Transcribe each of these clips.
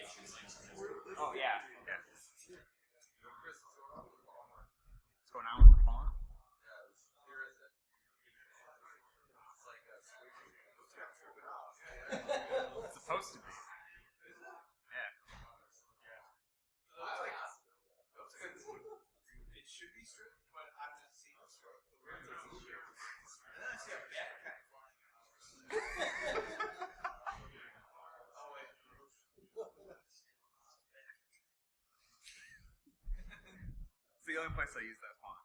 Oh, yeah. What's going on with the phone? It's supposed to be. Yeah. It should be stripped, but I'm just seeing the stroke. And then I see a bat kind of flying out. Oh, wait. It's the only place I use that font.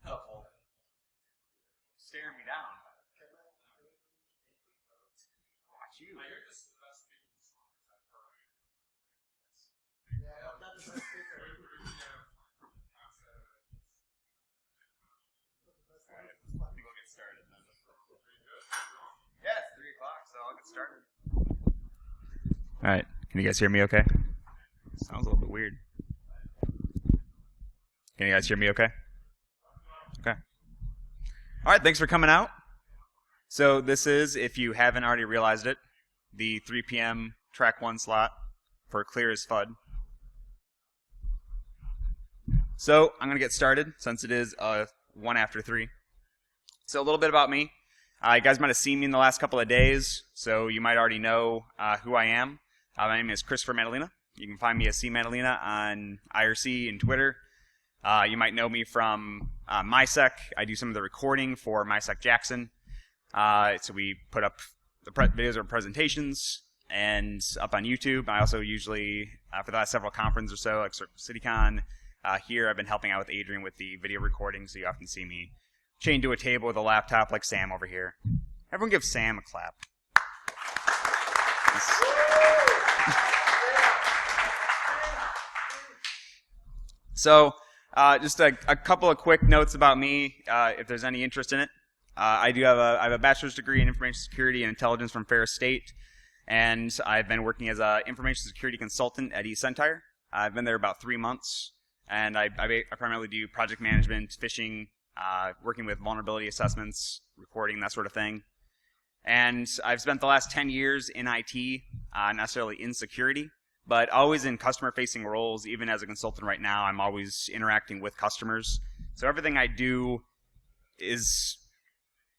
Helpful. Staring me down. Watch you. You're just the best speaking songs I've heard. Yeah, I'm not the best speaker. Alright, I think we'll get started then. Yeah, it's 3 o'clock, so I'll get started. Alright, can you guys hear me okay? Sounds a little bit weird. Can you guys hear me okay? Okay. Alright, thanks for coming out. So this is, if you haven't already realized it, the 3 p.m. track 1 slot for Clear as FUD. So I'm going to get started since it is 1 after 3. So a little bit about me. You guys might have seen me in the last couple of days, so you might already know who I am. My name is Christopher Madalena. You can find me as C Madalena on IRC and Twitter. You might know me from MySec. I do some of the recording for MySec Jackson. So we put up the videos or presentations and up on YouTube. I also usually, for the last several conferences or so, like CityCon, here I've been helping out with Adrian with the video recording, so you often see me chained to a table with a laptop like Sam over here. Everyone give Sam a clap. So, just a couple of quick notes about me, if there's any interest in it. I have a bachelor's degree in information security and intelligence from Ferris State, and I've been working as an information security consultant at eCentire. I've been there about 3 months, and I primarily do project management, phishing, working with vulnerability assessments, recording, that sort of thing. And I've spent the last 10 years in IT, not necessarily in security, but always in customer-facing roles. Even as a consultant right now, I'm always interacting with customers. So everything I do is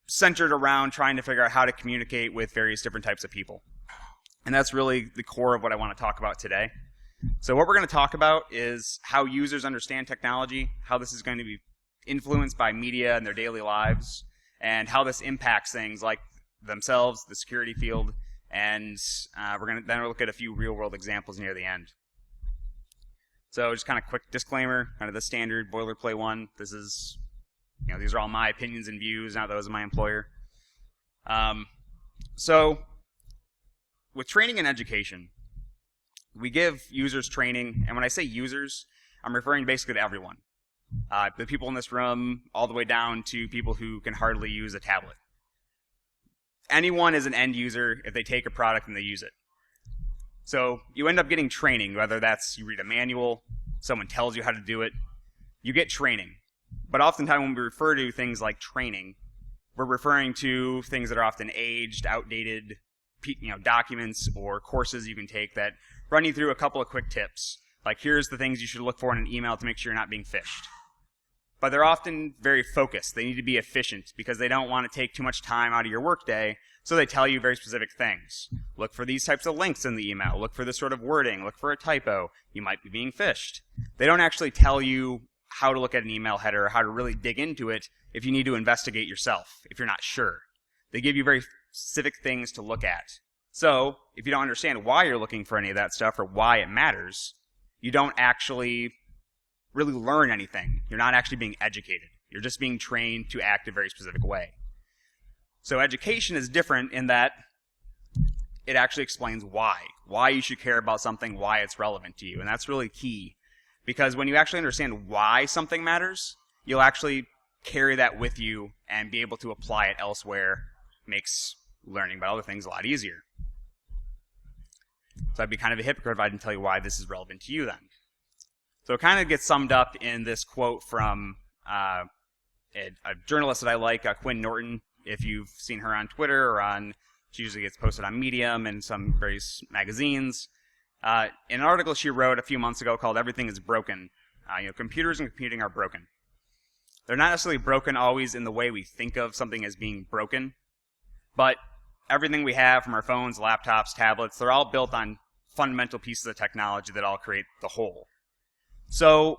centered around trying to figure out how to communicate with various different types of people. And that's really the core of what I want to talk about today. So what we're going to talk about is how users understand technology, how this is going to be influenced by media in their daily lives, and how this impacts things like themselves, the security field, and we're going to then look at a few real-world examples near the end. So just kind of quick disclaimer, kind of the standard boilerplate one. This is, these are all my opinions and views, not those of my employer. So with training and education, we give users training, and when I say users, I'm referring basically to everyone. The people in this room, all the way down to people who can hardly use a tablet. Anyone is an end user if they take a product and they use it. So you end up getting training, whether that's you read a manual, someone tells you how to do it, you get training. But oftentimes when we refer to things like training, we're referring to things that are often aged, outdated, documents or courses you can take that run you through a couple of quick tips. Like, here's the things you should look for in an email to make sure you're not being phished. But they're often very focused. They need to be efficient because they don't want to take too much time out of your workday, so they tell you very specific things. Look for these types of links in the email. Look for this sort of wording. Look for a typo. You might be being phished. They don't actually tell you how to look at an email header or how to really dig into it if you need to investigate yourself, if you're not sure. They give you very specific things to look at. So, if you don't understand why you're looking for any of that stuff or why it matters, you don't actually really learn anything. You're not actually being educated. You're just being trained to act a very specific way. So education is different in that it actually explains why you should care about something, why it's relevant to you. And that's really key, because when you actually understand why something matters, you'll actually carry that with you and be able to apply it elsewhere. Makes learning about other things a lot easier. So I'd be kind of a hypocrite if I didn't tell you why this is relevant to you then. So it kind of gets summed up in this quote from a journalist that I like, Quinn Norton. If you've seen her on Twitter or on She usually gets posted on Medium and some various magazines. In an article she wrote a few months ago called "Everything is Broken." Computers and computing are broken. They're not necessarily broken always in the way we think of something as being broken, but everything we have from our phones, laptops, tablets, they're all built on fundamental pieces of technology that all create the whole. So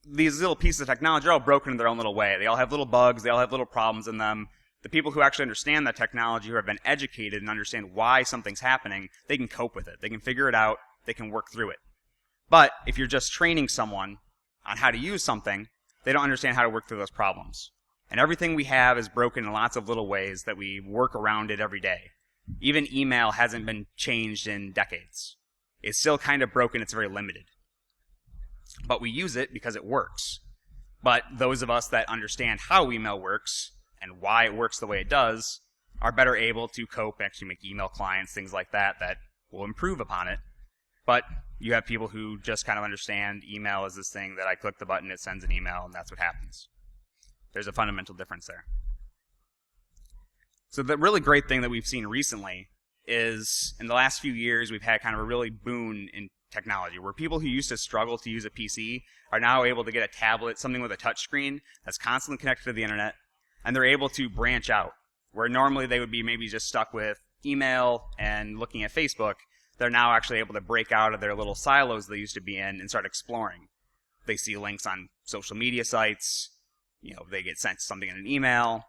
these little pieces of technology are all broken in their own little way. They all have little bugs. They all have little problems in them. The people who actually understand that technology, who have been educated and understand why something's happening, they can cope with it. They can figure it out. They can work through it. But if you're just training someone on how to use something, they don't understand how to work through those problems. And everything we have is broken in lots of little ways that we work around it every day. Even email hasn't been changed in decades. It's still kind of broken. It's very limited. But we use it because it works. But those of us that understand how email works and why it works the way it does are better able to cope, actually make email clients, things like that, that will improve upon it. But you have people who just kind of understand email is this thing that I click the button, it sends an email, and that's what happens. There's a fundamental difference there. So the really great thing that we've seen recently is in the last few years, we've had kind of a really boon in technology where people who used to struggle to use a PC are now able to get a tablet, something with a touch screen that's constantly connected to the internet, and they're able to branch out. Where normally they would be maybe just stuck with email and looking at Facebook, they're now actually able to break out of their little silos they used to be in and start exploring. They see links on social media sites, they get sent something in an email,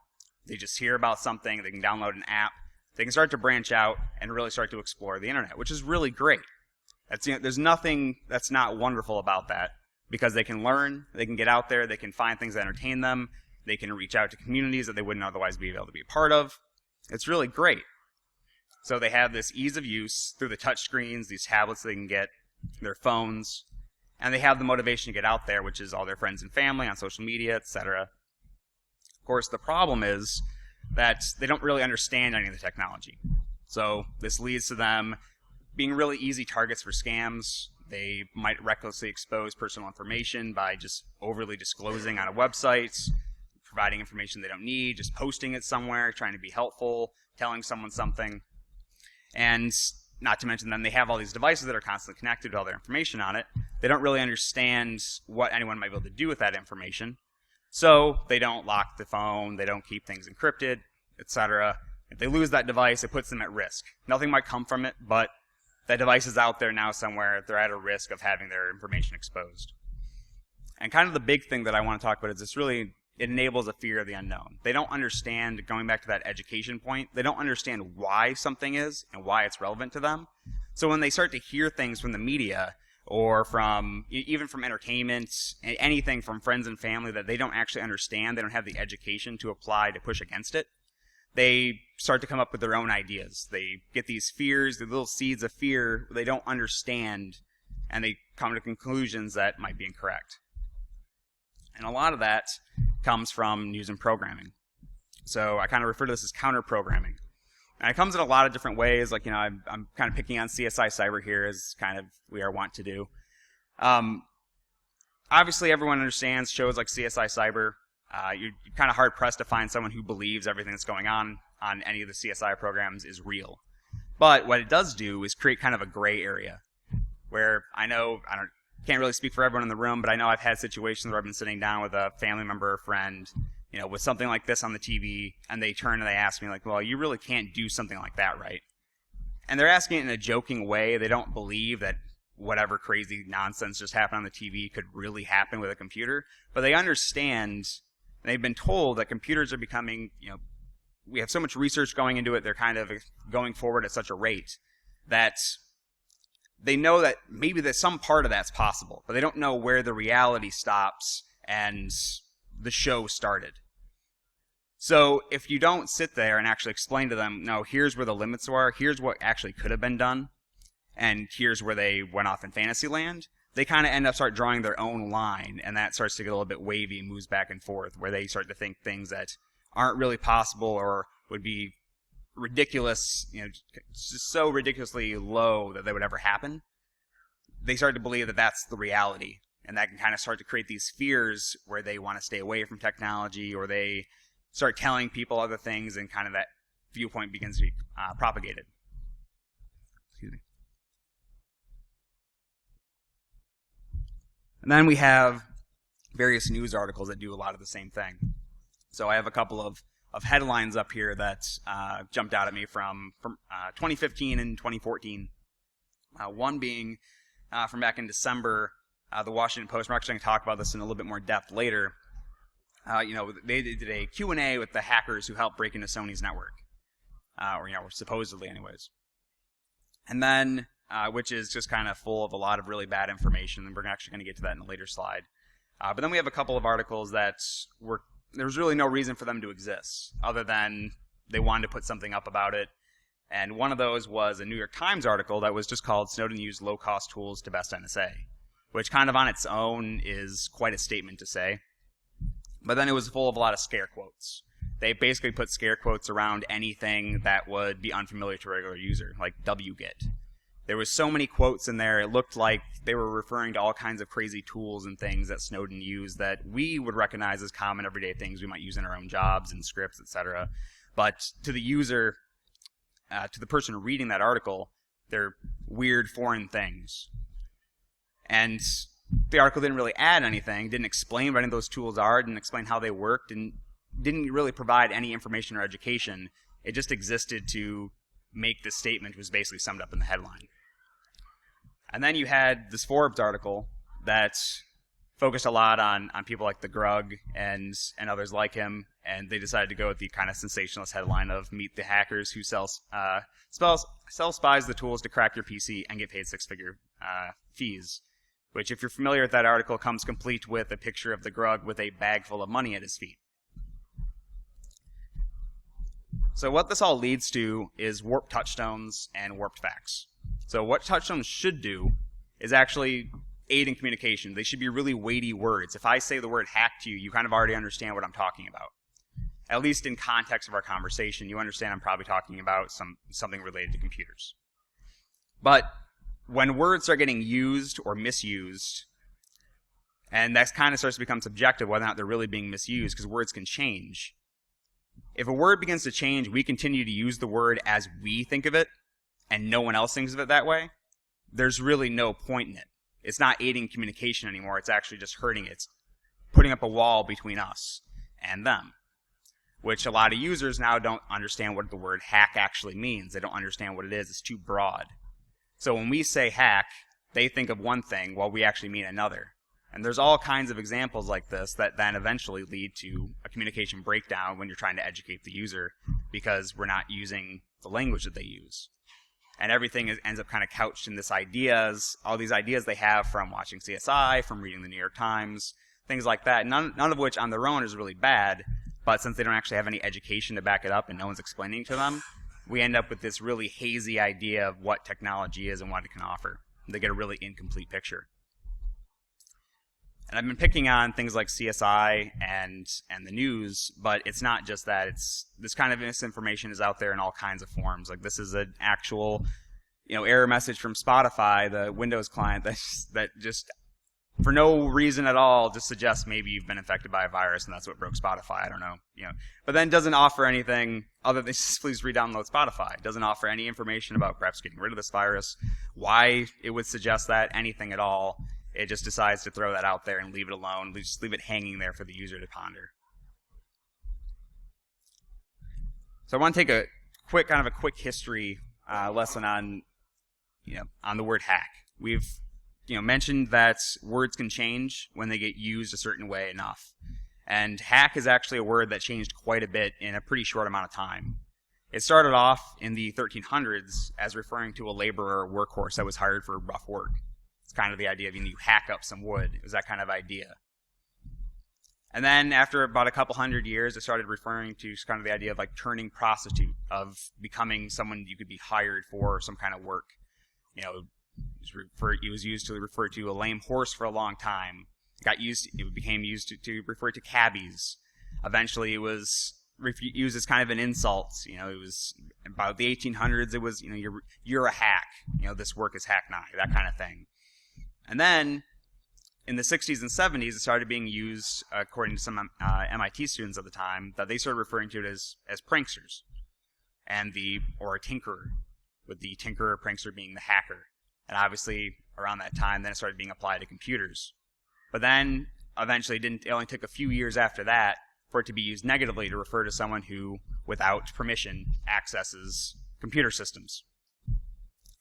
they just hear about something, they can download an app, they can start to branch out and really start to explore the internet, which is really great. There's nothing that's not wonderful about that, because they can learn, they can get out there, they can find things that entertain them, they can reach out to communities that they wouldn't otherwise be able to be a part of. It's really great. So they have this ease of use through the touch screens, these tablets they can get, their phones, and they have the motivation to get out there, which is all their friends and family on social media, etc. Of course, the problem is that they don't really understand any of the technology. So this leads to them being really easy targets for scams. They might recklessly expose personal information by just overly disclosing on a website, providing information they don't need, just posting it somewhere, trying to be helpful, telling someone something. And not to mention then they have all these devices that are constantly connected to all their information on it. They don't really understand what anyone might be able to do with that information. So they don't lock the phone, they don't keep things encrypted, etc. If they lose that device, it puts them at risk. Nothing might come from it, but that device is out there now somewhere. They're at a risk of having their information exposed. And kind of the big thing that I want to talk about is it enables a fear of the unknown. They don't understand, going back to that education point, they don't understand why something is and why it's relevant to them. So when they start to hear things from the media or even from entertainment, anything from friends and family that they don't actually understand, they don't have the education to apply to push against it, they start to come up with their own ideas. They get these fears, the little seeds of fear they don't understand, and they come to conclusions that might be incorrect. And a lot of that comes from news and programming. So I kind of refer to this as counter-programming. And it comes in a lot of different ways. Like, I'm kind of picking on CSI Cyber here, as kind of we are wont to do. Obviously, everyone understands shows like CSI Cyber. You're kind of hard-pressed to find someone who believes everything that's going on any of the CSI programs is real. But what it does do is create kind of a gray area where can't really speak for everyone in the room, but I know I've had situations where I've been sitting down with a family member or friend, with something like this on the TV, and they turn and they ask me, like, well, you really can't do something like that, right? And they're asking it in a joking way. They don't believe that whatever crazy nonsense just happened on the TV could really happen with a computer, but they understand, they've been told that computers are becoming, we have so much research going into it, they're kind of going forward at such a rate that they know that maybe that some part of that's possible, but they don't know where the reality stops and the show started. So if you don't sit there and actually explain to them, no, here's where the limits are, here's what actually could have been done, and here's where they went off in fantasy land, they kind of start drawing their own line, and that starts to get a little bit wavy and moves back and forth, where they start to think things that aren't really possible or would be ridiculous, just so ridiculously low that they would ever happen. They start to believe that that's the reality, and that can kind of start to create these fears where they want to stay away from technology, or they start telling people other things, and kind of that viewpoint begins to be propagated. Excuse me. And then we have various news articles that do a lot of the same thing. So I have a couple of headlines up here that jumped out at me from 2015 and 2014. One being from back in December, the Washington Post. We're actually going to talk about this in a little bit more depth later. They did a Q&A with the hackers who helped break into Sony's network, or supposedly, anyways. And then, which is just kind of full of a lot of really bad information, and we're actually going to get to that in a later slide. But then we have a couple of articles that there was really no reason for them to exist, other than they wanted to put something up about it. And one of those was a New York Times article that was just called "Snowden Used Low-Cost Tools to Best NSA," which kind of on its own is quite a statement to say. But then it was full of a lot of scare quotes. They basically put scare quotes around anything that would be unfamiliar to a regular user, like wget. There was so many quotes in there, it looked like they were referring to all kinds of crazy tools and things that Snowden used that we would recognize as common everyday things we might use in our own jobs and scripts, etc. But to the user, to the person reading that article, they're weird foreign things. And the article didn't really add anything, didn't explain what any of those tools are, didn't explain how they worked, and didn't really provide any information or education. It just existed to make this statement, was basically summed up in the headline. And then you had this Forbes article that focused a lot on people like the Grug and others like him, and they decided to go with the kind of sensationalist headline of "Meet the hackers who sell spies the tools to crack your PC and get paid six-figure fees." Which, if you're familiar with that article, comes complete with a picture of the Grug with a bag full of money at his feet. So what this all leads to is warped touchstones and warped facts. So what touchstones should do is actually aid in communication. They should be really weighty words. If I say the word hack to you, you kind of already understand what I'm talking about. At least in context of our conversation, you understand I'm probably talking about something related to computers. But when words are getting used or misused, and that kind of starts to become subjective, whether or not they're really being misused, because words can change. If a word begins to change, we continue to use the word as we think of it, and no one else thinks of it that way, there's really no point in it. It's not aiding communication anymore, it's actually just hurting it. It's putting up a wall between us and them, which a lot of users now don't understand what the word hack actually means. They don't understand what it is. It's too broad. So when we say hack, they think of one thing while we actually mean another. And there's all kinds of examples like this that then eventually lead to a communication breakdown when you're trying to educate the user because we're not using the language that they use. And everything ends up kind of couched in all these ideas they have from watching CSI, from reading the New York Times, things like that, none of which on their own is really bad, but since they don't actually have any education to back it up and no one's explaining to them, we end up with this really hazy idea of what technology is and what it can offer. They get a really incomplete picture. And I've been picking on things like CSI and the news, but it's not just that. It's this kind of misinformation is out there in all kinds of forms. Like this is an actual, error message from Spotify, the Windows client, that just for no reason at all just suggests maybe you've been infected by a virus and that's what broke Spotify. I don't know, But then doesn't offer anything other than just please re-download Spotify. It doesn't offer any information about perhaps getting rid of this virus, why it would suggest that, anything at all. It just decides to throw that out there and leave it alone. Just leave it hanging there for the user to ponder. So I want to take a quick history lesson on the word hack. We've mentioned that words can change when they get used a certain way enough. And hack is actually a word that changed quite a bit in a pretty short amount of time. It started off in the 1300s as referring to a laborer or workhorse that was hired for rough work. It's kind of the idea of you hack up some wood. It was that kind of idea. And then after about a couple hundred years, it started referring to kind of the idea of like turning prostitute, of becoming someone you could be hired for some kind of work. It was used to refer to a lame horse for a long time. It became used to refer to cabbies. Eventually, it was used as kind of an insult. It was about the 1800s. It was you're a hack. This work is hack nigh, that kind of thing. And then in the 60s and 70s, it started being used, according to some MIT students at the time, that they started referring to it as pranksters. or a tinkerer, with the tinkerer, prankster being the hacker. And obviously, around that time, then it started being applied to computers. But then, eventually, it only took a few years after that for it to be used negatively to refer to someone who, without permission, accesses computer systems.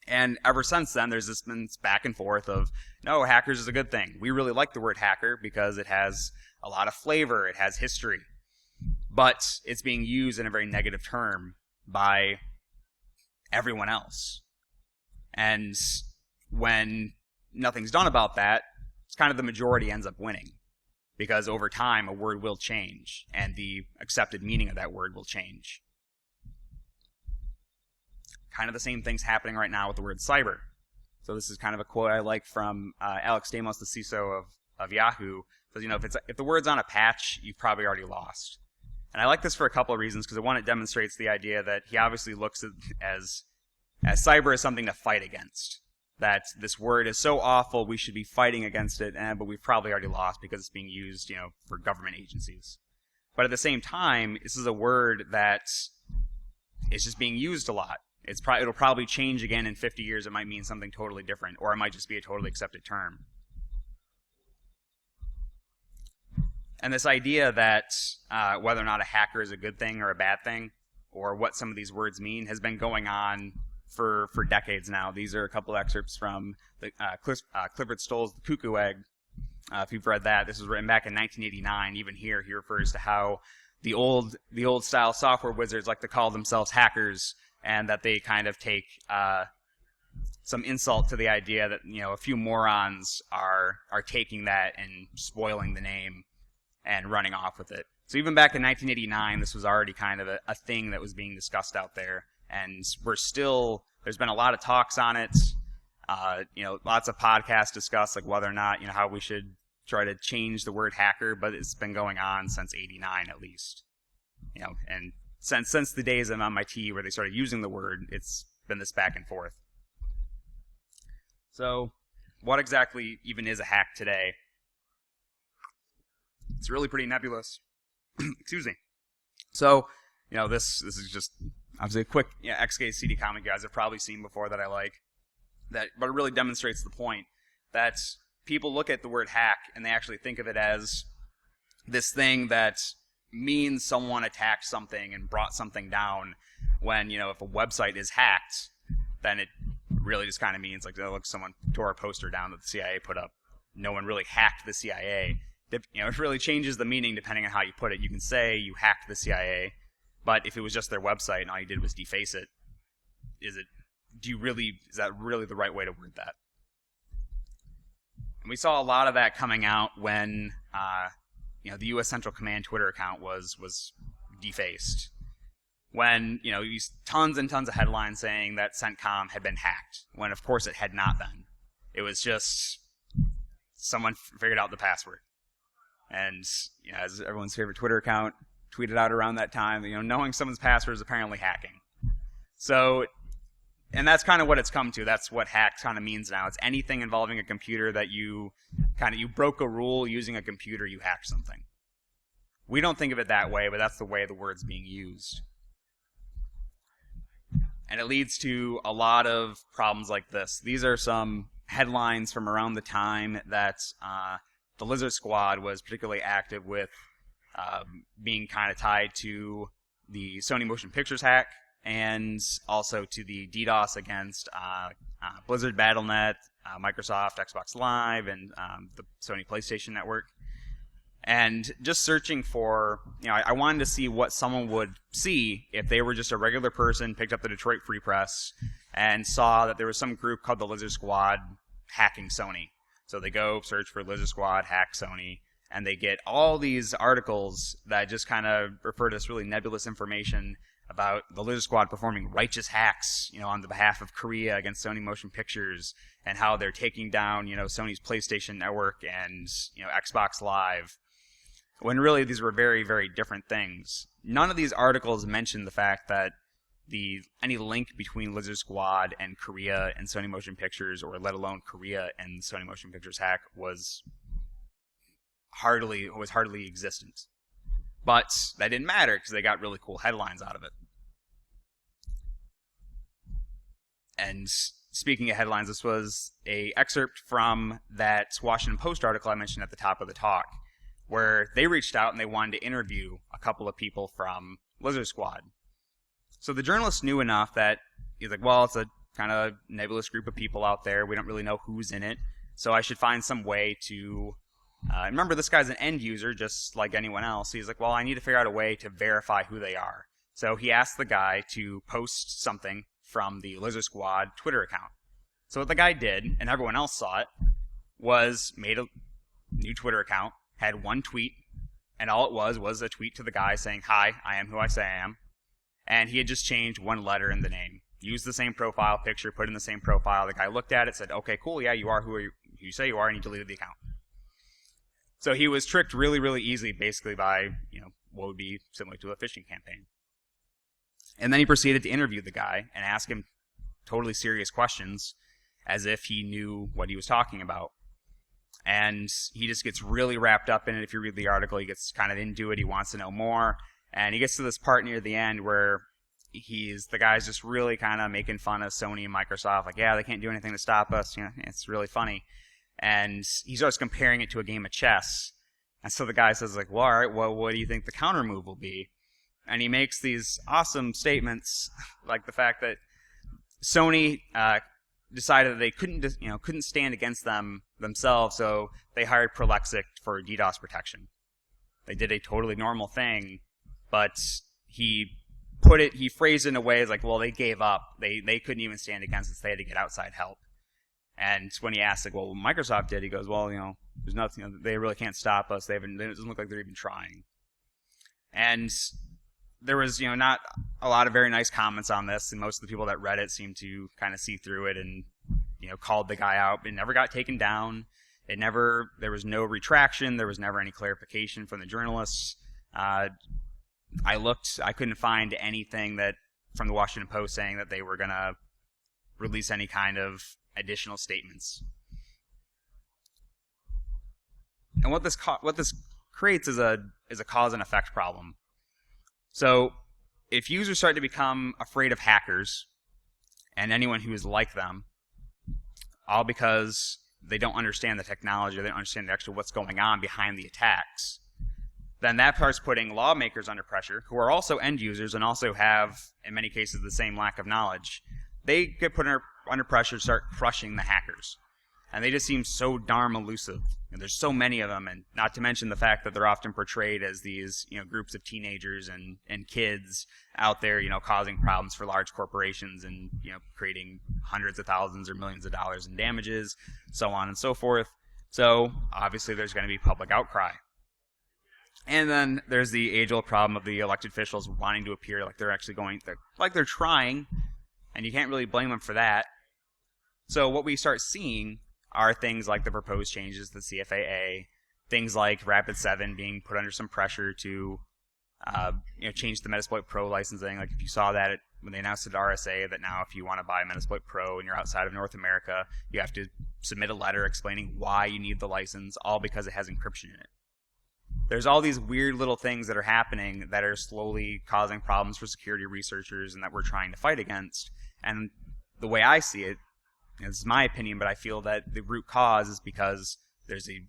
And ever since then, there's been this back and forth of, no, hackers is a good thing. We really like the word hacker because it has a lot of flavor, it has history. But it's being used in a very negative term by everyone else. And when nothing's done about that, it's kind of the majority ends up winning. Because over time, a word will change, and the accepted meaning of that word will change. Kind of the same thing's happening right now with the word cyber. So this is kind of a quote I like from Alex Stamos, the CISO of Yahoo. Says, if the word's on a patch, you've probably already lost. And I like this for a couple of reasons, because one, it demonstrates the idea that he obviously looks at as cyber as something to fight against. That this word is so awful, we should be fighting against it, but we've probably already lost because it's being used, for government agencies. But at the same time, this is a word that is just being used a lot. It'll probably change again in 50 years. It might mean something totally different, or it might just be a totally accepted term. And this idea that whether or not a hacker is a good thing or a bad thing, or what some of these words mean, has been going on for decades now. These are a couple excerpts from the Clifford Stoll's The Cuckoo Egg. If you've read that, this was written back in 1989. Even here, he refers to how the old style software wizards like to call themselves hackers, and that they kind of take some insult to the idea that a few morons are taking that and spoiling the name and running off with it. So even back in 1989, this was already kind of a thing that was being discussed out there. And there's been a lot of talks on it. Lots of podcasts discuss whether or not, how we should try to change the word hacker, but it's been going on since '89 at least. And since the days of MIT where they started using the word, it's been this back and forth. So, what exactly even is a hack today? It's really pretty nebulous. Excuse me. So, this is just obviously a quick XKCD comic you guys have probably seen before that I like. But it really demonstrates the point that people look at the word hack and they actually think of it as this thing that means someone attacked something and brought something down, when, if a website is hacked, then it really just kind of means look, someone tore a poster down that the CIA put up. No one really hacked the CIA. It really changes the meaning depending on how you put it. You can say you hacked the CIA, but if it was just their website and all you did was deface it, is that really the right way to word that? And we saw a lot of that coming out when the U.S. Central Command Twitter account was defaced. When you tons and tons of headlines saying that CENTCOM had been hacked, when of course it had not been. It was just someone figured out the password. And as everyone's favorite Twitter account tweeted out around that time, knowing someone's password is apparently hacking. So, and that's kind of what it's come to. That's what hack kind of means now. It's anything involving a computer that you broke a rule using a computer, you hacked something. We don't think of it that way, but that's the way the word's being used. And it leads to a lot of problems like this. These are some headlines from around the time that the Lizard Squad was particularly active with, being kind of tied to the Sony Motion Pictures hack, and also to the DDoS against Blizzard Battle.net, Microsoft Xbox Live, and the Sony PlayStation Network. And just searching for, I wanted to see what someone would see if they were just a regular person, picked up the Detroit Free Press, and saw that there was some group called the Lizard Squad hacking Sony. So they go search for Lizard Squad, hack Sony, and they get all these articles that just kind of refer to this really nebulous information about the Lizard Squad performing righteous hacks, on the behalf of Korea against Sony Motion Pictures, and how they're taking down, Sony's PlayStation Network and, Xbox Live. When really these were very, very different things. None of these articles mention the fact that any link between Lizard Squad and Korea and Sony Motion Pictures, or let alone Korea and Sony Motion Pictures hack, was hardly existent. But that didn't matter because they got really cool headlines out of it. And speaking of headlines, this was a excerpt from that Washington Post article I mentioned at the top of the talk, where they reached out and they wanted to interview a couple of people from Lizard Squad. So the journalist knew enough that he's like, well, it's a kind of nebulous group of people out there. We don't really know who's in it. So I should find some way to... remember, this guy's an end user, just like anyone else. He's like, well, I need to figure out a way to verify who they are. So he asked the guy to post something from the Lizard Squad Twitter account. So what the guy did, and everyone else saw it, was made a new Twitter account, had one tweet, and all it was a tweet to the guy saying, "Hi, I am who I say I am." And he had just changed one letter in the name. Used the same profile picture, put in the same profile. The guy looked at it, said, "Okay, cool, yeah, you are who you say you are," and he deleted the account. So he was tricked really, really easily, basically by, what would be similar to a phishing campaign. And then he proceeded to interview the guy and ask him totally serious questions as if he knew what he was talking about. And he just gets really wrapped up in it. If you read the article, he gets kind of into it. He wants to know more. And he gets to this part near the end where the guy's just really kind of making fun of Sony and Microsoft. Like, yeah, they can't do anything to stop us. It's really funny. And he starts comparing it to a game of chess. And so the guy says, like, well, all right, well, what do you think the counter move will be? And he makes these awesome statements, like the fact that Sony decided that they couldn't stand against themselves, so they hired Prolexic for DDoS protection. They did a totally normal thing, but he phrased it in a way as like, well, they gave up. They couldn't even stand against us. They had to get outside help. And when he asked, like, well, Microsoft did, he goes, well, there's nothing. They really can't stop us. It doesn't look like they're even trying. And there was, not a lot of very nice comments on this, and most of the people that read it seemed to kind of see through it and, called the guy out. It never got taken down. There was no retraction. There was never any clarification from the journalists. I couldn't find anything from the Washington Post saying that they were going to release any kind of additional statements. And what this creates is a cause and effect problem. So if users start to become afraid of hackers and anyone who is like them, all because they don't understand the technology or they don't understand actually what's going on behind the attacks, then that starts putting lawmakers under pressure, who are also end users and also have, in many cases, the same lack of knowledge. They get put under pressure to start crushing the hackers. And they just seem so darn elusive. And there's so many of them, and not to mention the fact that they're often portrayed as these, groups of teenagers and kids out there, causing problems for large corporations and, creating hundreds of thousands or millions of dollars in damages, so on and so forth. So obviously there's going to be public outcry. And then there's the age-old problem of the elected officials wanting to appear like they're actually they're trying, and you can't really blame them for that. So what we start seeing are things like the proposed changes to the CFAA, things like Rapid7 being put under some pressure to change the Metasploit Pro licensing. Like if you saw that when they announced at RSA that now if you want to buy Metasploit Pro and you're outside of North America, you have to submit a letter explaining why you need the license, all because it has encryption in it. There's all these weird little things that are happening that are slowly causing problems for security researchers and that we're trying to fight against. And the way I see it, this is my opinion, but I feel that the root cause is because there's a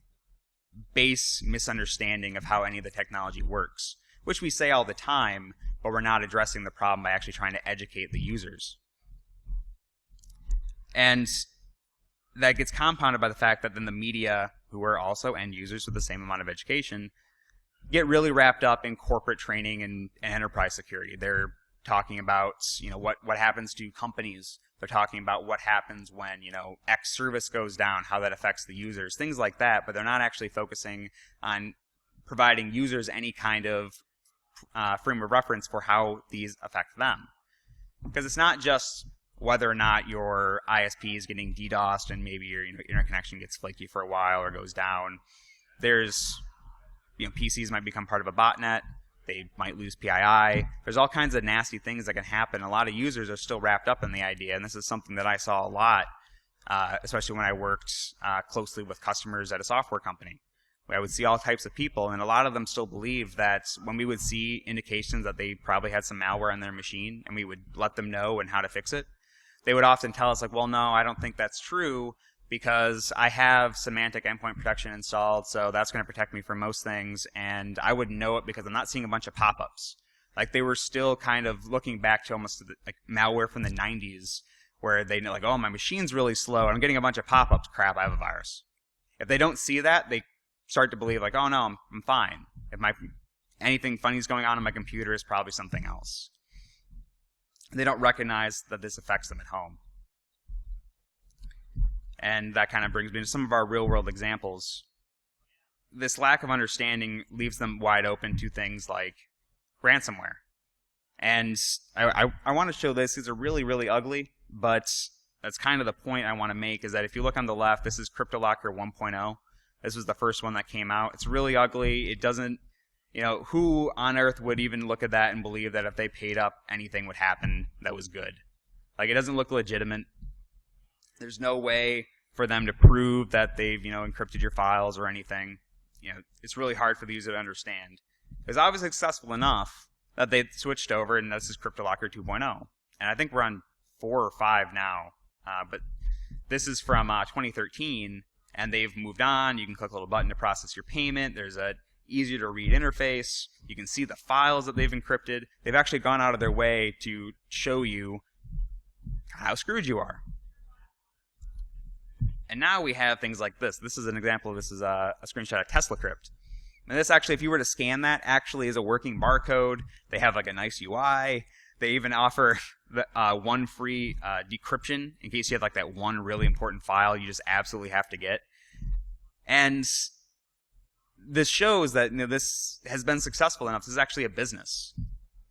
base misunderstanding of how any of the technology works, which we say all the time, but we're not addressing the problem by actually trying to educate the users. And that gets compounded by the fact that then the media, who are also end users with the same amount of education, get really wrapped up in corporate training and enterprise security. They're talking about, what happens to companies. They're talking about what happens when, X service goes down, how that affects the users, things like that, but they're not actually focusing on providing users any kind of frame of reference for how these affect them. Because it's not just whether or not your ISP is getting DDoSed and maybe your interconnection gets flaky for a while or goes down. There's, PCs might become part of a botnet. They might lose PII. There's all kinds of nasty things that can happen. A lot of users are still wrapped up in the idea, and this is something that I saw a lot, especially when I worked closely with customers at a software company. I would see all types of people, and a lot of them still believe that when we would see indications that they probably had some malware on their machine, and we would let them know and how to fix it, they would often tell us like, well, no, I don't think that's true because I have semantic endpoint protection installed, so that's going to protect me from most things, and I wouldn't know it because I'm not seeing a bunch of pop-ups. Like they were still kind of looking back to almost like malware from the 90s where they know like, oh, my machine's really slow, and I'm getting a bunch of pop-ups. Crap, I have a virus. If they don't see that, they start to believe like, oh no, I'm fine. If anything funny is going on in my computer, it's probably something else. They don't recognize that this affects them at home. And that kind of brings me to some of our real-world examples. This lack of understanding leaves them wide open to things like ransomware. And I want to show this. These are really, really ugly, but that's kind of the point I want to make, is that if you look on the left, this is CryptoLocker 1.0. This was the first one that came out. It's really ugly. It doesn't, who on earth would even look at that and believe that if they paid up, anything would happen that was good? Like, it doesn't look legitimate. There's no way for them to prove that they've, encrypted your files or anything. It's really hard for the user to understand. It was obviously successful enough that they switched over, and this is CryptoLocker 2.0. And I think we're on 4 or 5 now. But this is from 2013, and they've moved on. You can click a little button to process your payment. There's a easier to read interface. You can see the files that they've encrypted. They've actually gone out of their way to show you how screwed you are. And now we have things like this. This is an example. This is a screenshot of TeslaCrypt. And this actually, if you were to scan that, actually is a working barcode. They have like a nice UI. They even offer one free decryption in case you have like that one really important file you just absolutely have to get. And this shows that this has been successful enough. This is actually a business.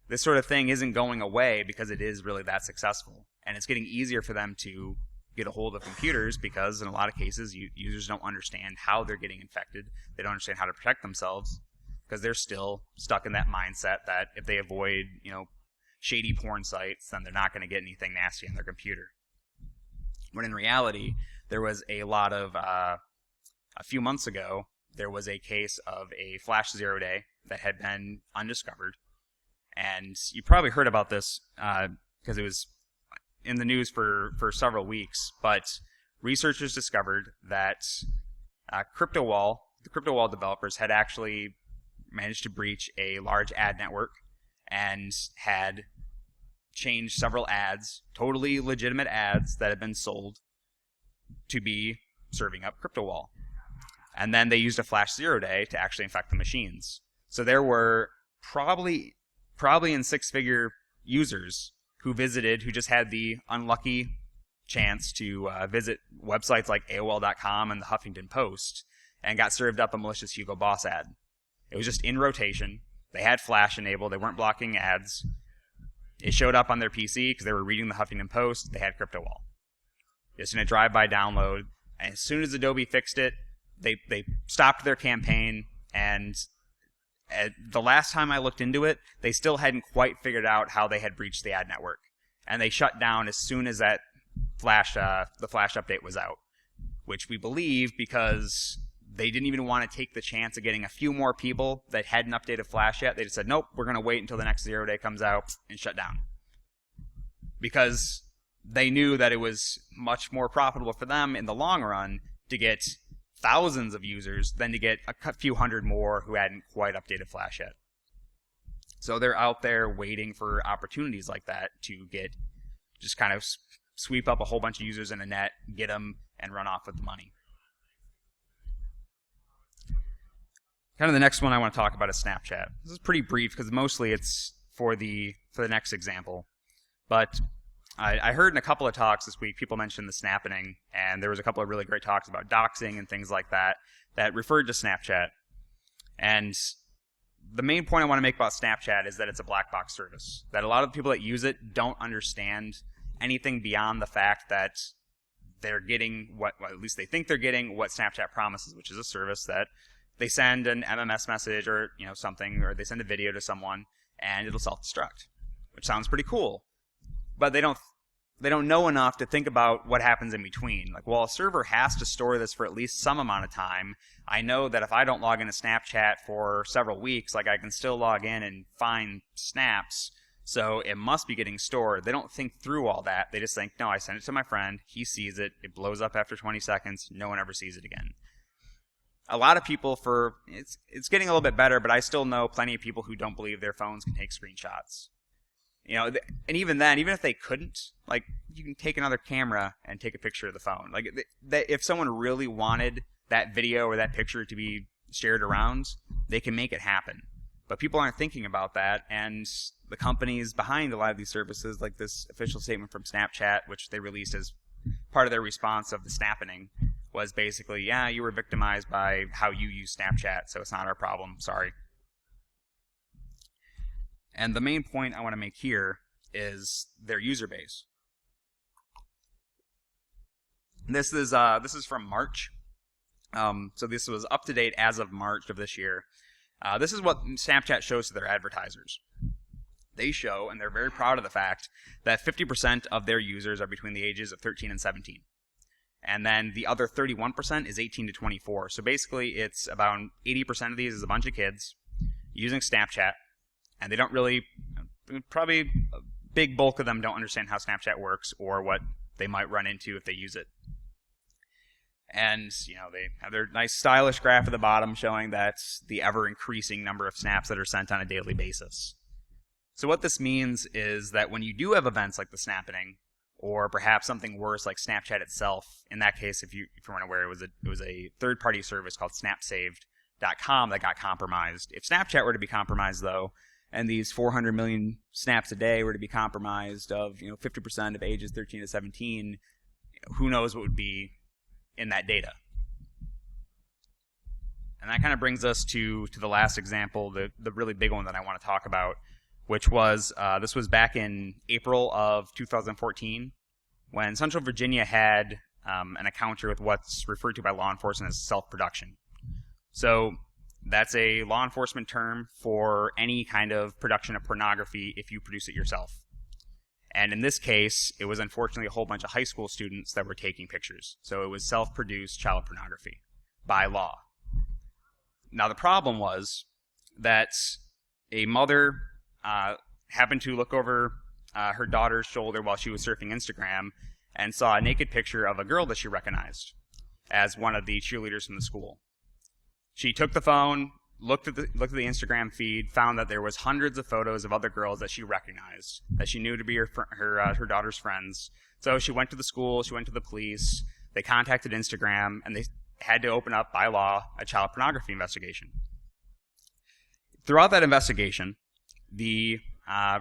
This sort of thing isn't going away because it is really that successful. And it's getting easier for them to get a hold of computers because in a lot of cases users don't understand how they're getting infected. They don't understand how to protect themselves because they're still stuck in that mindset that if they avoid, shady porn sites, then they're not going to get anything nasty on their computer. When in reality, there was a lot of, a few months ago, there was a case of a flash 0-day that had been undiscovered. And you probably heard about this because it was in the news for several weeks, but researchers discovered that the CryptoWall developers had actually managed to breach a large ad network and had changed several ads, totally legitimate ads that had been sold, to be serving up CryptoWall. And then they used a flash 0-day to actually infect the machines. So there were probably in 6-figure users who just had the unlucky chance to visit websites like AOL.com and the Huffington Post and got served up a malicious Hugo Boss ad. It was just in rotation. They had Flash enabled. They weren't blocking ads. It showed up on their PC because they were reading the Huffington Post. They had CryptoWall. Just in a drive-by download. And as soon as Adobe fixed it, they stopped their campaign. And the last time I looked into it, they still hadn't quite figured out how they had breached the ad network. And they shut down as soon as that the Flash update was out. Which we believe because they didn't even want to take the chance of getting a few more people that hadn't updated Flash yet. They just said, nope, we're going to wait until the next 0-day comes out and shut down. Because they knew that it was much more profitable for them in the long run to get thousands of users than to get a few hundred more who hadn't quite updated Flash yet. So they're out there waiting for opportunities like that to just kind of sweep up a whole bunch of users in the net, get them, and run off with the money. Kind of the next one I want to talk about is Snapchat. This is pretty brief because mostly it's for the next example. But I heard in a couple of talks this week, people mentioned the snapping, and there was a couple of really great talks about doxing and things like that referred to Snapchat. And the main point I want to make about Snapchat is that it's a black box service. That a lot of people that use it don't understand anything beyond the fact that they're getting at least they think they're getting what Snapchat promises, which is a service that they send an MMS message or something, or they send a video to someone and it'll self-destruct, which sounds pretty cool. But they don't know enough to think about what happens in between. Like, well, a server has to store this for at least some amount of time. I know that if I don't log into Snapchat for several weeks, like I can still log in and find snaps. So it must be getting stored. They don't think through all that. They just think, no, I sent it to my friend. He sees it. It blows up after 20 seconds. No one ever sees it again. A lot of people it's getting a little bit better, but I still know plenty of people who don't believe their phones can take screenshots. And even then, even if they couldn't, like, you can take another camera and take a picture of the phone. Like, if someone really wanted that video or that picture to be shared around, they can make it happen. But people aren't thinking about that, and the companies behind a lot of these services, like this official statement from Snapchat, which they released as part of their response of the snapping, was basically, yeah, you were victimized by how you use Snapchat, so it's not our problem, sorry. And the main point I want to make here is their user base. This is from March. So this was up to date as of March of this year. This is what Snapchat shows to their advertisers. They show, and they're very proud of the fact, that 50% of their users are between the ages of 13 and 17. And then the other 31% is 18 to 24. So basically, it's about 80% of these is a bunch of kids using Snapchat, and they don't really, probably a big bulk of them don't understand how Snapchat works or what they might run into if they use it. And, they have their nice stylish graph at the bottom showing that the ever-increasing number of snaps that are sent on a daily basis. So what this means is that when you do have events like the snapping, or perhaps something worse like Snapchat itself, in that case, if you weren't aware, it was a third-party service called snapsaved.com that got compromised. If Snapchat were to be compromised, though, and these 400 million snaps a day were to be compromised of 50% of ages 13 to 17, who knows what would be in that data. And that kind of brings us to the last example, the really big one that I want to talk about, which was, this was back in April of 2014, when Central Virginia had an encounter with what's referred to by law enforcement as self-production. So that's a law enforcement term for any kind of production of pornography if you produce it yourself. And in this case, it was unfortunately a whole bunch of high school students that were taking pictures. So it was self-produced child pornography by law. Now the problem was that a mother happened to look over her daughter's shoulder while she was surfing Instagram and saw a naked picture of a girl that she recognized as one of the cheerleaders from the school. She took the phone, looked at the Instagram feed, found that there was hundreds of photos of other girls that she recognized, that she knew to be her daughter's friends. So she went to the school, she went to the police, they contacted Instagram, and they had to open up, by law, a child pornography investigation. Throughout that investigation, the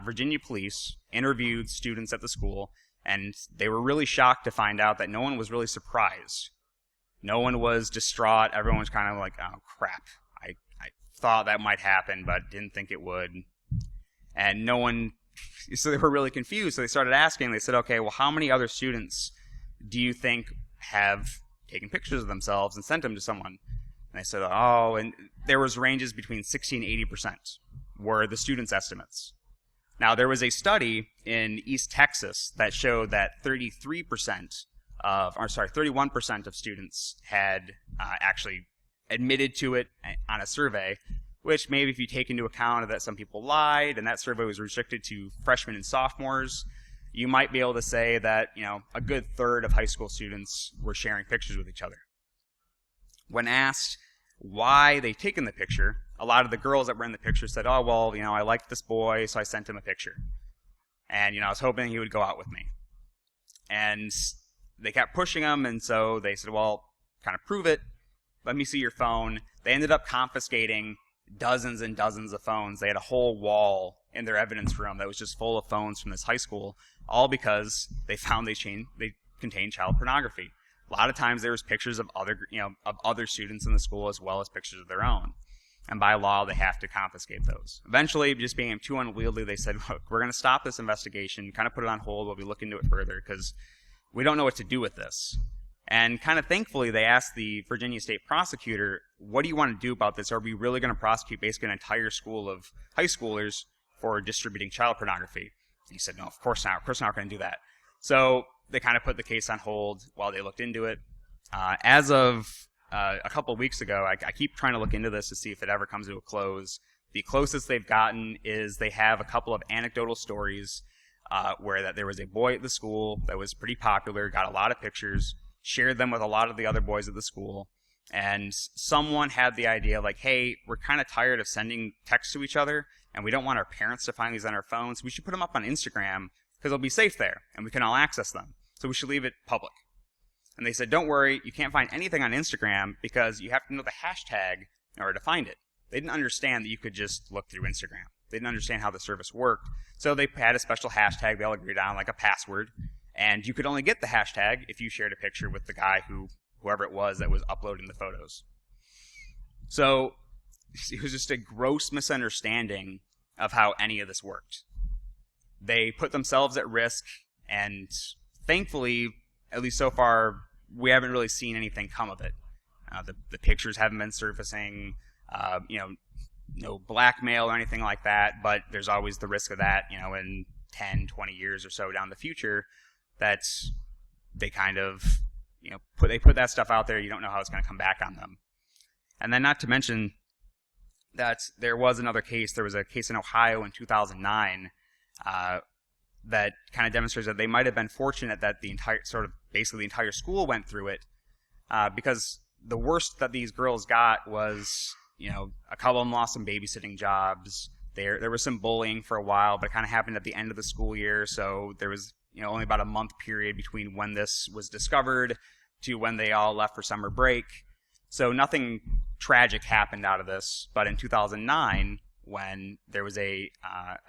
Virginia police interviewed students at the school, and they were really shocked to find out that no one was really surprised. No one was distraught. Everyone was kind of like, oh, crap. I thought that might happen, but didn't think it would. And no one, so they were really confused. So they started asking, they said, okay, well, how many other students do you think have taken pictures of themselves and sent them to someone? And they said, oh, and there was ranges between 60 and 80% were the students' estimates. Now, there was a study in East Texas that showed that 31% of students had actually admitted to it on a survey, which maybe if you take into account that some people lied and that survey was restricted to freshmen and sophomores, you might be able to say that, a good third of high school students were sharing pictures with each other. When asked why they'd taken the picture, a lot of the girls that were in the picture said, oh, well, I liked this boy, so I sent him a picture. And, I was hoping he would go out with me. And they kept pushing him, and so they said, well, kind of prove it. Let me see your phone. They ended up confiscating dozens and dozens of phones. They had a whole wall in their evidence room that was just full of phones from this high school, all because they found they contained child pornography. A lot of times there was pictures of other students in the school as well as pictures of their own. And by law, they have to confiscate those. Eventually, just being too unwieldy, they said, look, we're going to stop this investigation, kind of put it on hold while we look into it further, because we don't know what to do with this. And kind of thankfully, they asked the Virginia State prosecutor, what do you want to do about this? Are we really going to prosecute basically an entire school of high schoolers for distributing child pornography? And he said, no, of course not. Of course not, we're going to do that. So they kind of put the case on hold while they looked into it. As of a couple of weeks ago, I keep trying to look into this to see if it ever comes to a close. The closest they've gotten is they have a couple of anecdotal stories where that there was a boy at the school that was pretty popular, got a lot of pictures, shared them with a lot of the other boys at the school, and someone had the idea like, hey, we're kind of tired of sending texts to each other, and we don't want our parents to find these on our phones, so we should put them up on Instagram because they'll be safe there, and we can all access them. So we should leave it public. And they said, don't worry, you can't find anything on Instagram because you have to know the hashtag in order to find it. They didn't understand that you could just look through Instagram. They didn't understand how the service worked. So they had a special hashtag they all agreed on, like a password. And you could only get the hashtag if you shared a picture with the guy whoever it was that was uploading the photos. So it was just a gross misunderstanding of how any of this worked. They put themselves at risk, and thankfully, at least so far, we haven't really seen anything come of it. The pictures haven't been surfacing, no blackmail or anything like that, but there's always the risk of that, in 10, 20 years or so down the future, that they kind of, put that stuff out there, you don't know how it's going to come back on them. And then not to mention that there was another case, there was a case in Ohio in 2009 that kind of demonstrates that they might have been fortunate that the entire school went through it, because the worst that these girls got was, a couple of them lost some babysitting jobs. There was some bullying for a while, but it kind of happened at the end of the school year, so there was only about a month period between when this was discovered to when they all left for summer break. So nothing tragic happened out of this, but in 2009, when there was a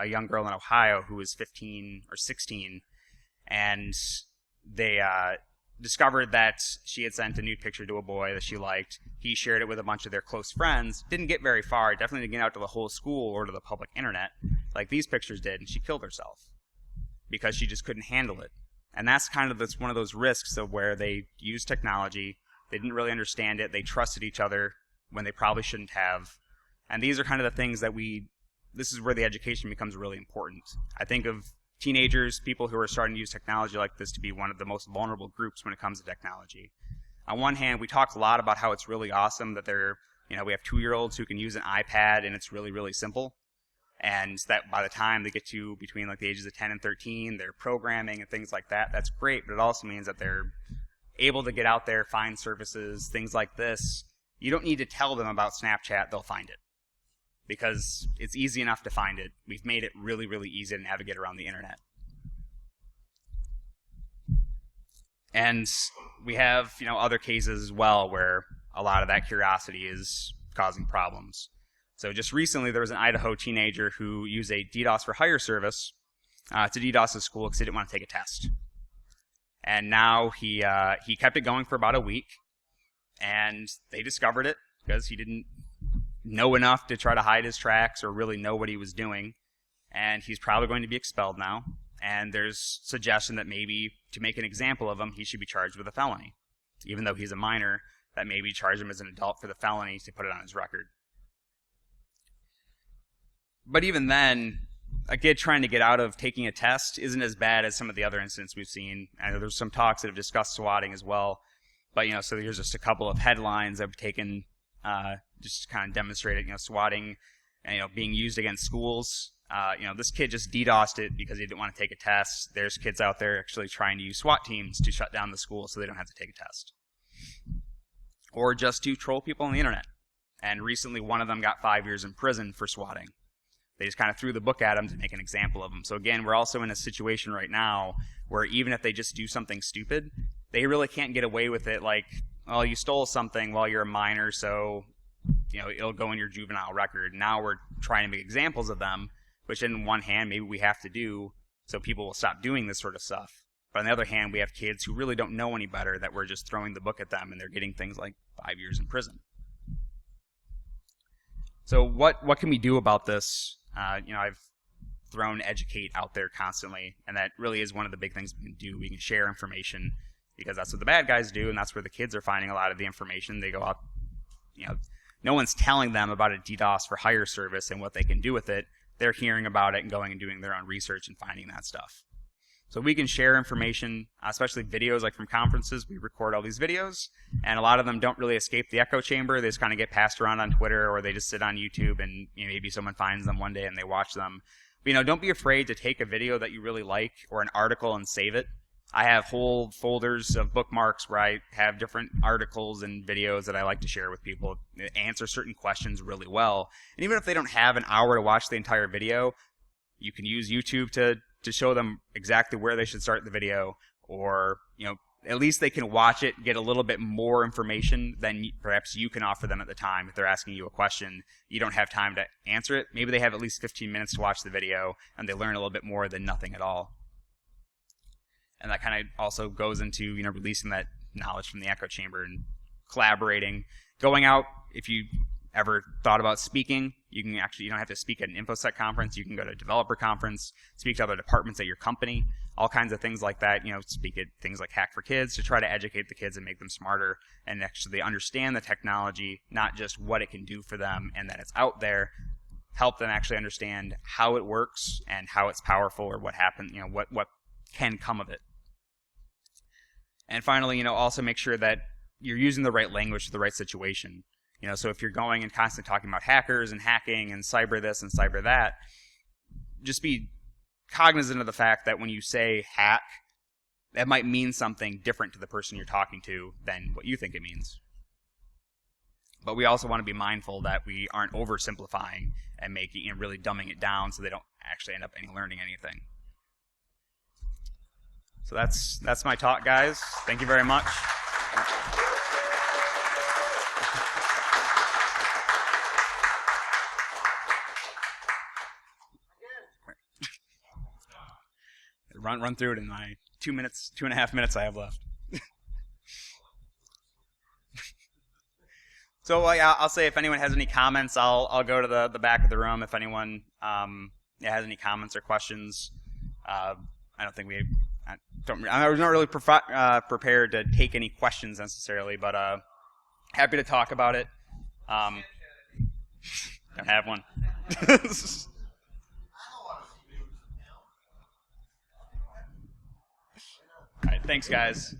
young girl in Ohio who was 15 or 16, and they discovered that she had sent a nude picture to a boy that she liked. He shared it with a bunch of their close friends. Didn't get very far. Definitely didn't get out to the whole school or to the public internet like these pictures did, and she killed herself because she just couldn't handle it. And that's kind of one of those risks of where they use technology. They didn't really understand it. They trusted each other when they probably shouldn't have. And these are kind of the things that this is where the education becomes really important. I think of teenagers, people who are starting to use technology like this, to be one of the most vulnerable groups when it comes to technology. On one hand, we talk a lot about how it's really awesome that we have 2-year-olds who can use an iPad and it's really, really simple. And that by the time they get to between the ages of 10 and 13, they're programming and things like that. That's great, but it also means that they're able to get out there, find services, things like this. You don't need to tell them about Snapchat, they'll find it, because it's easy enough to find it. We've made it really, really easy to navigate around the internet. And we have, other cases as well where a lot of that curiosity is causing problems. So just recently, there was an Idaho teenager who used a DDoS for hire service to DDoS his school because he didn't want to take a test. And now he kept it going for about a week, and they discovered it because he didn't know enough to try to hide his tracks or really know what he was doing. And he's probably going to be expelled now. And there's suggestion that maybe to make an example of him, he should be charged with a felony. Even though he's a minor, that maybe charge him as an adult for the felony to put it on his record. But even then, a kid trying to get out of taking a test isn't as bad as some of the other incidents we've seen. I know there's some talks that have discussed swatting as well. But, so there's just a couple of headlines that have taken, just kind of demonstrated, swatting, and, being used against schools. This kid just DDoSed it because he didn't want to take a test. There's kids out there actually trying to use SWAT teams to shut down the school so they don't have to take a test. Or just to troll people on the internet. And recently one of them got 5 years in prison for swatting. They just kind of threw the book at him to make an example of him. So again, we're also in a situation right now where even if they just do something stupid, they really can't get away with it like, well, you stole something while you're a minor, so it'll go in your juvenile record. Now we're trying to make examples of them, which in one hand maybe we have to do so people will stop doing this sort of stuff. But on the other hand, we have kids who really don't know any better that we're just throwing the book at them and they're getting things like 5 years in prison. So what can we do about this? I've thrown educate out there constantly, and that really is one of the big things we can do. We can share information because that's what the bad guys do, and that's where the kids are finding a lot of the information. They go out, no one's telling them about a DDoS for hire service and what they can do with it. They're hearing about it and going and doing their own research and finding that stuff. So we can share information, especially videos like from conferences. We record all these videos, and a lot of them don't really escape the echo chamber. They just kind of get passed around on Twitter, or they just sit on YouTube, and maybe someone finds them one day and they watch them. But, don't be afraid to take a video that you really like or an article and save it. I have whole folders of bookmarks where I have different articles and videos that I like to share with people, answer certain questions really well. And even if they don't have an hour to watch the entire video, you can use YouTube to show them exactly where they should start the video, or, at least they can watch it, get a little bit more information than perhaps you can offer them at the time. If they're asking you a question, you don't have time to answer it. Maybe they have at least 15 minutes to watch the video, and they learn a little bit more than nothing at all. And that kind of also goes into, releasing that knowledge from the echo chamber and collaborating. Going out, if you ever thought about speaking, you don't have to speak at an InfoSec conference. You can go to a developer conference, speak to other departments at your company, all kinds of things like that. Speak at things like Hack for Kids to try to educate the kids and make them smarter and actually understand the technology, not just what it can do for them and that it's out there. Help them actually understand how it works and how it's powerful, or what happened, what can come of it. And finally, also make sure that you're using the right language for the right situation. So if you're going and constantly talking about hackers and hacking and cyber this and cyber that, just be cognizant of the fact that when you say hack, that might mean something different to the person you're talking to than what you think it means. But we also want to be mindful that we aren't oversimplifying and making really dumbing it down so they don't actually end up learning anything. So that's my talk, guys. Thank you very much. Run through it in my 2.5 minutes I have left. So I'll say if anyone has any comments, I'll go to the back of the room if anyone has any comments or questions. I was not really prepared to take any questions necessarily, but happy to talk about it. Don't have one. All right, thanks, guys.